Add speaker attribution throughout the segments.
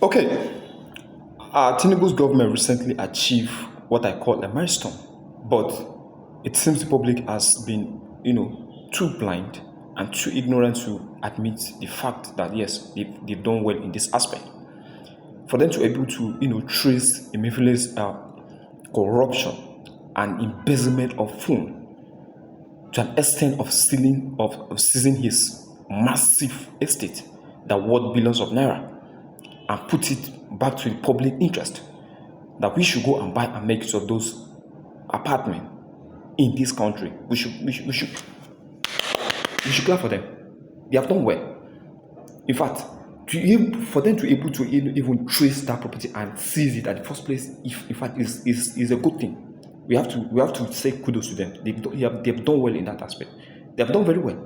Speaker 1: Okay, Tinubu's government recently achieved what I call a milestone, but it seems the public has been, too blind and too ignorant to admit the fact that yes, they've done well in this aspect. For them to be able to, trace Emefiele's corruption and embezzlement of funds to an extent of stealing of seizing his massive estate that worth billions of naira and put it back to the public interest, that we should go and buy and make use of those apartments in this country. We should clap for them. They have done well. In fact, for them to be able to even trace that property and seize it at the first place, if in fact is a good thing. We have to say kudos to them. They've done well in that aspect. They have done very well.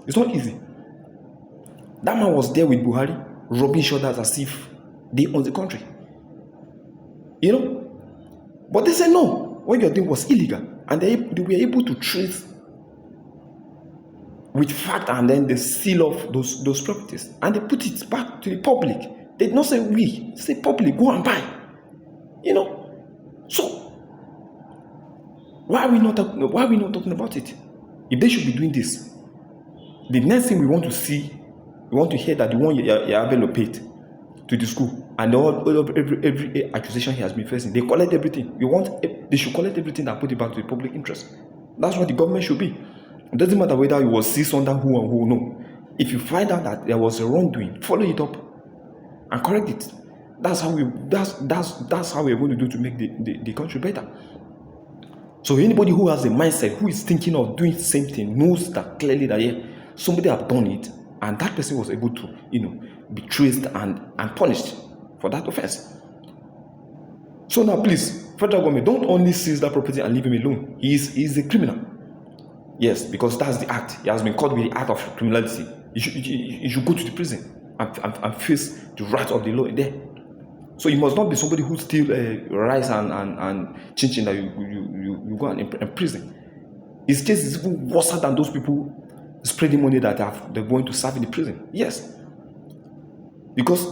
Speaker 1: It's not easy. That man was there with Buhari, rubbing shoulders as if they own the country. But they said no. What you're doing was illegal, and they were able to trace with fact, and then they seal off those properties and they put it back to the public. They did not say we, they say public, go and buy. So why are we not talking about it? If they should be doing this, the next thing we want to see, we want to hear that the one Yabelo paid to the school and every accusation he has been facing, they collect everything. They should collect everything and put it back to the public interest. That's what the government should be. It doesn't matter whether it was seized under who and who. No. If you find out that there was a wrongdoing, follow it up and correct it. That's how we're going to do to make the country better. So anybody who has a mindset, who is thinking of doing the same thing, knows that clearly that somebody have done it, and that person was able to, be traced and punished for that offense. So now, please, federal government, don't only seize that property and leave him alone. He's a criminal. Yes, because that's the act. He has been caught with the act of criminality. He should go to the prison and face the wrath of the law there. So you must not be somebody who steal rice and chin that you go and imprison. His case is even worse than those people spreading money that they're going to serve in the prison. Yes, because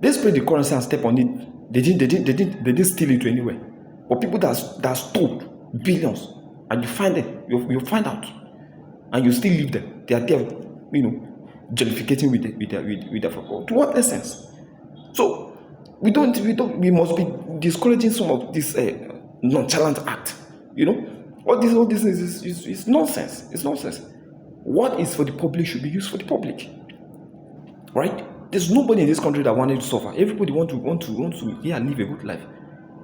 Speaker 1: they spread the currency and step on it. They didn't steal it to anywhere. But people that stole billions, and you find them, you find out, and you still leave them. They are there, justificating with their to what essence? So we must be discouraging some of this nonchalant act. All this is nonsense. It's nonsense. What is for the public should be used for the public, right? There's nobody in this country that wanted to suffer. Everybody want to live a good life,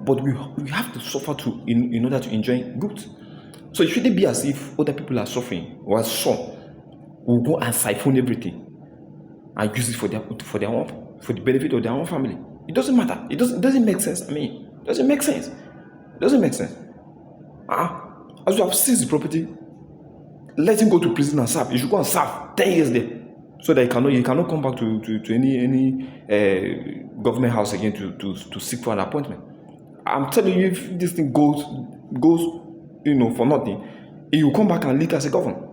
Speaker 1: but we have to suffer in order to enjoy good. So it shouldn't be as if other people are suffering, while some will go and siphon everything and use it for the benefit of their own family. It doesn't matter. It doesn't make sense. It doesn't make sense. It doesn't make sense. As you have seized the property, let him go to prison and serve. You should go and serve 10 years there, so that you cannot come back to any government house again to seek for an appointment. I'm telling you, if this thing goes for nothing, he will come back and lead as a governor.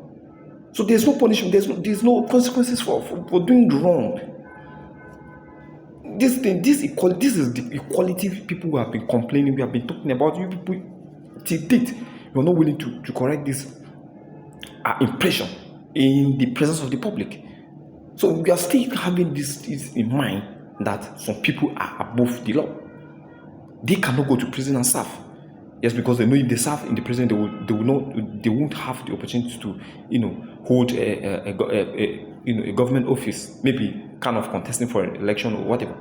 Speaker 1: So there's no punishment. There's no consequences for doing wrong. This is the equality people who have been complaining. We have been talking about. You people, till date, you're not willing to correct this impression in the presence of the public. So we are still having this in mind that some people are above the law. They cannot go to prison and serve. Yes, because they know if they serve in the prison, they won't have the opportunity to, hold a government office, maybe kind of contesting for an election or whatever.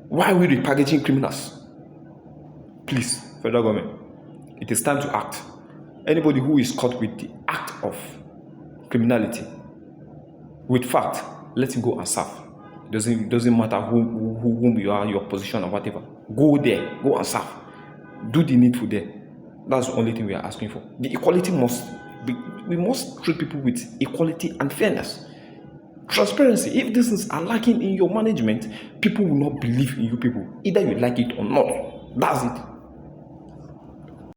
Speaker 1: Why are we repackaging criminals? Please, federal government, it is time to act. Anybody who is caught with the act of criminality, with fact, let him go and serve. It doesn't matter whom you are, your position or whatever. Go there, go and serve. Do the needful there. That's the only thing we are asking for. The equality we must treat people with equality and fairness. Transparency. If these things are lacking in your management, people will not believe in you people. Either you like it or not. That's it.